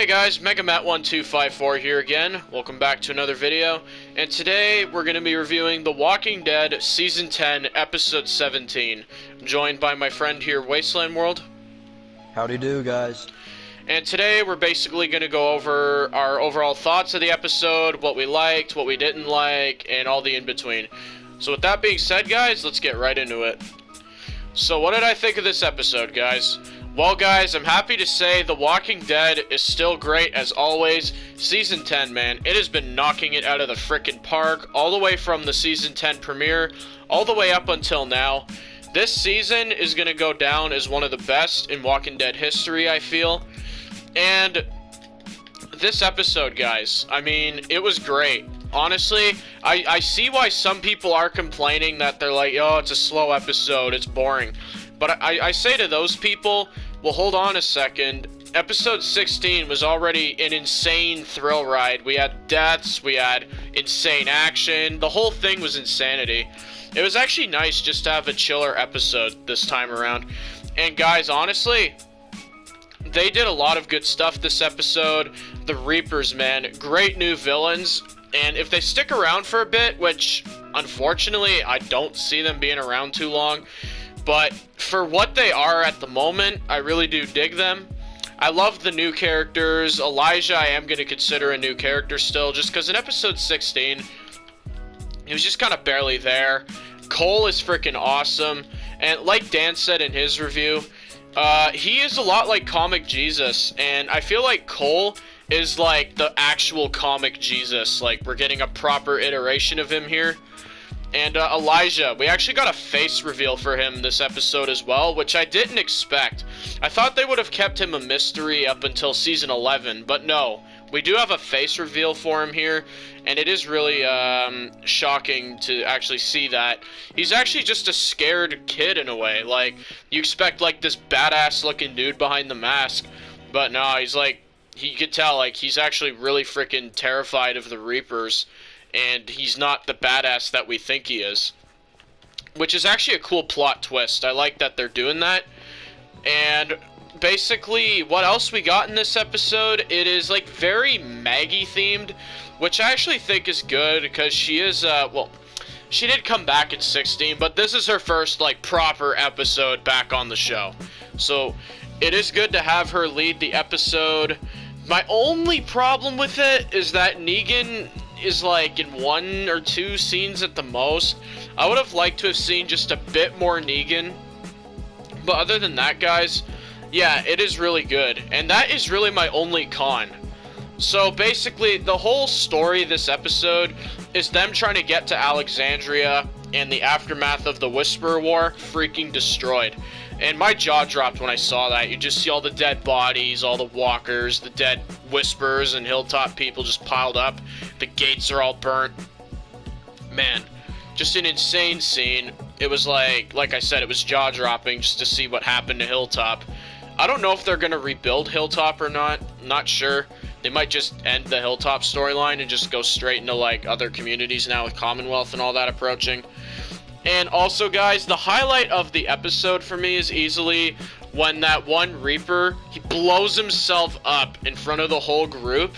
Hey guys, MegaMat1254 here again. Welcome back to another video. And today we're going to be reviewing The Walking Dead Season 10, Episode 17. I'm joined by my friend here, Wasteland World. Howdy do, guys. And today we're basically going to go over our overall thoughts of the episode, what we liked, what we didn't like, and all the in-between. So with that being said, guys, let's get right into it. So what did I think of this episode, guys? Well, guys, I'm happy to say The Walking Dead is still great as always. Season 10, man, it has been knocking it out of the frickin' park, all the way from the Season 10 premiere, all the way up until now. This season is going to go down as one of the best in Walking Dead history, I feel. And this episode, guys, I mean, it was great. Honestly, I see why some people are complaining that they're like, oh, it's a slow episode, it's boring. But I say to those people, well, hold on a second. Episode 16 was already an insane thrill ride. We had deaths, we had insane action. The whole thing was insanity. It was actually nice just to have a chiller episode this time around. And guys, honestly, they did a lot of good stuff this episode. The Reapers, man, great new villains. And if they stick around for a bit, which unfortunately I don't see them being around too long, but for what they are at the moment, I really do dig them. I love the new characters. Elijah, I am going to consider a new character still, just because in episode 16, he was just kind of barely there. Cole is freaking awesome. And like Dan said in his review, he is a lot like Comic Jesus. And I feel like Cole is like the actual Comic Jesus. Like, we're getting a proper iteration of him here. And Elijah, we actually got a face reveal for him this episode as well, which I didn't expect. I thought they would have kept him a mystery up until season 11, but no. We do have a face reveal for him here, and it is really shocking to actually see that. He's actually just a scared kid in a way. Like, you expect like this badass looking dude behind the mask, but no, he's like, you could tell like he's actually really freaking terrified of the Reapers. And he's not the badass that we think he is. Which is actually a cool plot twist. I like that they're doing that. And basically, what else we got in this episode? It is like very Maggie themed, which I actually think is good because she is, well, she did come back in 16, but this is her first like proper episode back on the show. So it is good to have her lead the episode. My only problem with it is that Negan is like in 1 or 2 scenes at the most. I would have liked to have seen just a bit more Negan. But other than that, guys, yeah, it is really good. And that is really my only con. So basically, the whole story of this episode is them trying to get to Alexandria and the aftermath of the Whisperer War freaking destroyed. And my jaw dropped when I saw that. You just see all the dead bodies, all the walkers, the dead Whisperers and Hilltop people just piled up. The gates are all burnt. Man, just an insane scene. It was like I said, it was jaw dropping just to see what happened to Hilltop. I don't know if they're going to rebuild Hilltop or not. I'm not sure. They might just end the Hilltop storyline and just go straight into like other communities now with Commonwealth and all that approaching. And also, guys, the highlight of the episode for me is easily when that one Reaper, he blows himself up in front of the whole group.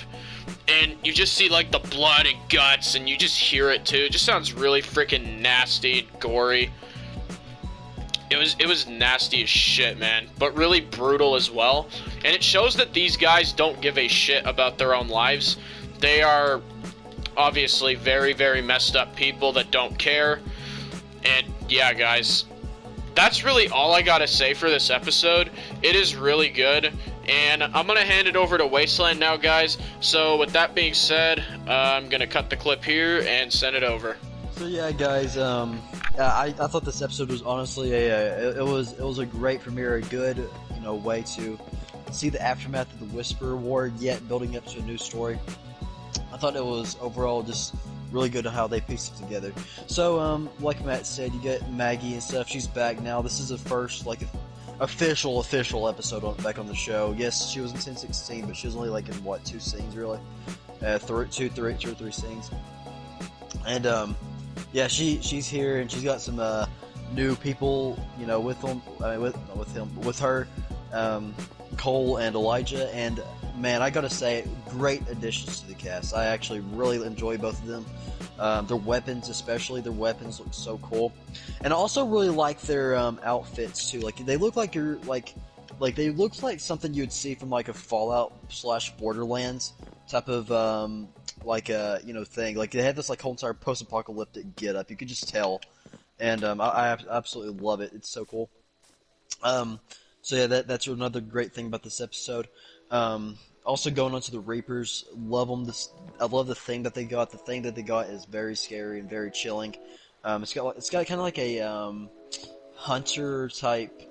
And you just see, like, the blood and guts, and you just hear it, too. It just sounds really freaking nasty, gory. It was nasty as shit, man. But really brutal as well. And it shows that these guys don't give a shit about their own lives. They are obviously very, very messed up people that don't care. And yeah, guys, that's really all I gotta say for this episode. It is really good, and I'm gonna hand it over to Wasteland now, guys. So with that being said, I'm gonna cut the clip here and send it over. So yeah, guys, I thought this episode was honestly it was a great premiere, a good way to see the aftermath of the Whisperer War, yet building up to a new story. I thought it was overall just really good how they pieced it together. So, like Matt said, you get Maggie and stuff. She's back now. This is the first, like, official episode back on the show. Yes, she was in 10-16, but she was only, like, in, what, 2 scenes, really? 2 or 3 scenes. And, yeah, she's here, and she's got some, new people, with her, Cole and Elijah, and man, I gotta say, great additions to the cast. I actually really enjoy both of them. Their weapons, especially, their weapons look so cool, and I also really like their outfits too. Like they look like they look like something you would see from like a Fallout/Borderlands type of thing. Like they have this like whole entire post-apocalyptic get-up. You could just tell, and I absolutely love it. It's so cool. So yeah, that's another great thing about this episode. Also going on to the Reapers, love them. I love the thing that they got. The thing that they got is very scary and very chilling. It's got kind of like a hunter type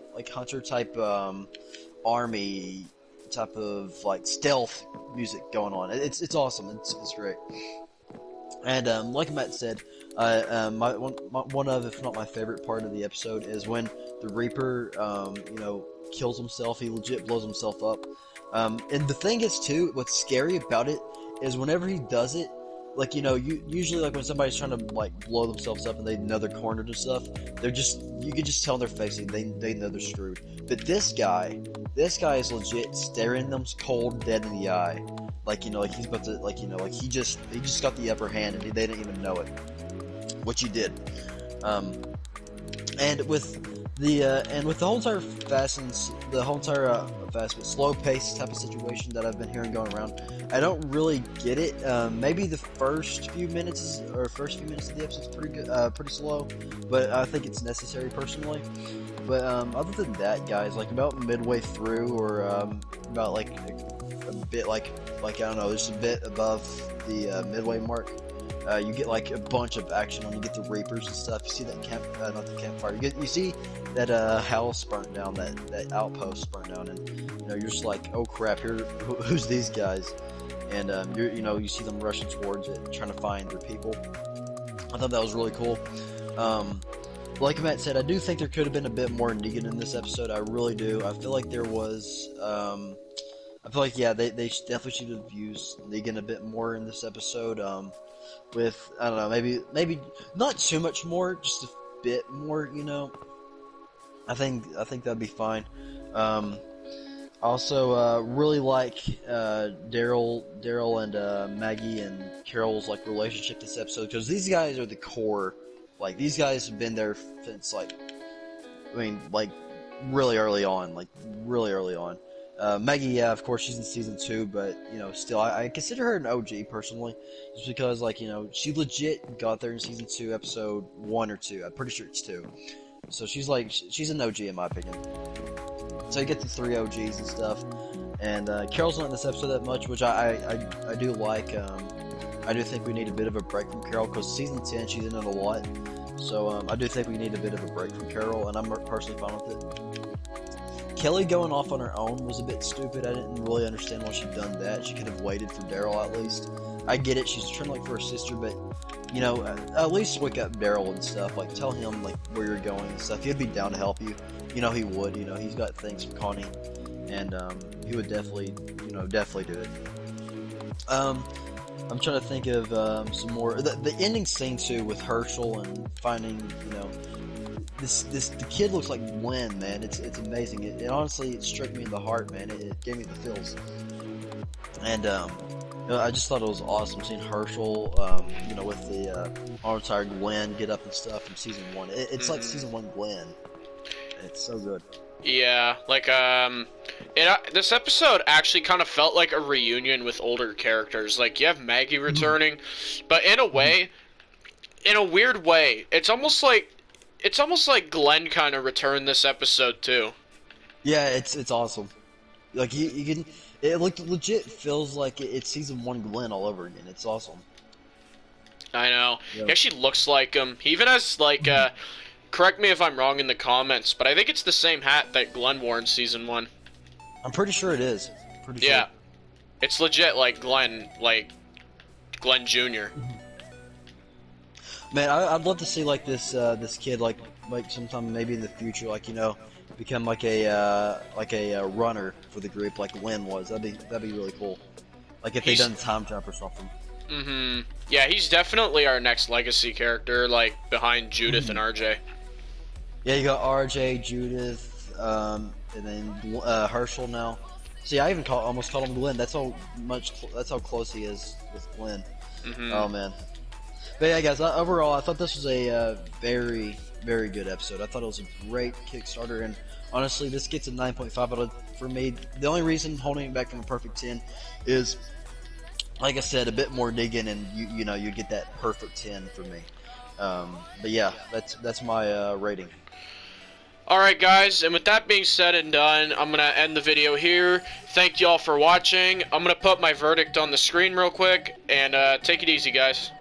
army type of like stealth music going on. It's awesome. It's great. And like Matt said, one of, if not my favorite part of the episode is when the Reaper, kills himself. He legit blows himself up. And the thing is too, what's scary about it is whenever he does it, like, usually like when somebody's trying to like blow themselves up and they know they're cornered and stuff, you can just tell in their face they know they're screwed. But this guy is legit staring them cold dead in the eye, like he's about to like he just got the upper hand and they didn't even know it, which he did. And with the whole entire fast but slow paced type of situation that I've been hearing going around, I don't really get it. Maybe the first few minutes of the episode is pretty good, pretty slow, but I think it's necessary personally. But other than that, guys, like about midway through, or about like a bit like I don't know, just a bit above the midway mark. You get like a bunch of action when you get the Reapers and stuff. You see that not the campfire. You see that house burnt down, that outpost burnt down, and you're just like, oh crap, who's these guys? And you see them rushing towards it, trying to find their people. I thought that was really cool. Like Matt said, I do think there could have been a bit more Negan in this episode. I really do. I feel like there was. I feel like they definitely should have used Negan a bit more in this episode. With, I don't know, maybe not too much more, just a bit more, I think that'd be fine. Also, really like Daryl and Maggie and Carol's like relationship this episode, because these guys are the core. Like, these guys have been there since really early on. Maggie, yeah, of course, she's in season 2, but, still, I consider her an OG, personally, just because, she legit got there in season 2, episode 1 or 2, I'm pretty sure it's 2, so she's an OG, in my opinion. So you get the 3 OGs and stuff, and, Carol's not in this episode that much, which I do like. I do think we need a bit of a break from Carol, because season 10, she's in it a lot, so, I do think we need a bit of a break from Carol, and I'm personally fine with it. Kelly going off on her own was a bit stupid. I didn't really understand why she'd done that. She could have waited for Daryl at least. I get it, she's trying to look for her sister, but, at least wake up Daryl and stuff. Like, tell him, where you're going and stuff. He'd be down to help you. He would. He's got things for Connie. And, he would definitely do it. I'm trying to think of, some more. The ending scene, too, with Herschel and finding, the kid looks like Glenn, man. It's amazing. It honestly, it struck me in the heart, man. It gave me the feels. And I just thought it was awesome seeing Herschel, with the entire Glenn get up and stuff from season 1. It's like season 1 Glenn. It's so good. Yeah, this episode actually kind of felt like a reunion with older characters. Like, you have Maggie returning, but in a weird way, it's almost like Glenn kind of returned this episode too. Yeah, it's awesome. Like it legit feels like it's season 1 Glenn all over again. It's awesome. I know. Yep. He actually looks like him. He even has correct me if I'm wrong in the comments, but I think it's the same hat that Glenn wore in season 1. I'm pretty sure it is. Yeah, it's legit like Glenn Jr. Man, I'd love to see this kid sometime maybe in the future, become like a runner for the group like Lynn was. That'd be really cool. Like if they done time jump or something. Mm-hmm. Yeah, he's definitely our next legacy character, behind Judith and RJ. Yeah, you got RJ, Judith, and then Herschel now. See, I even almost called him Glenn. That's how close he is with Glenn. Oh man. But yeah, guys. Overall, I thought this was a very, very good episode. I thought it was a great Kickstarter, and honestly, this gets a 9.5 out of for me. The only reason holding it back from a perfect 10 is, like I said, a bit more digging, and you know you get that perfect 10 for me. But yeah, that's my rating. Alright guys, and with that being said and done, I'm going to end the video here. Thank y'all for watching. I'm going to put my verdict on the screen real quick, and take it easy guys.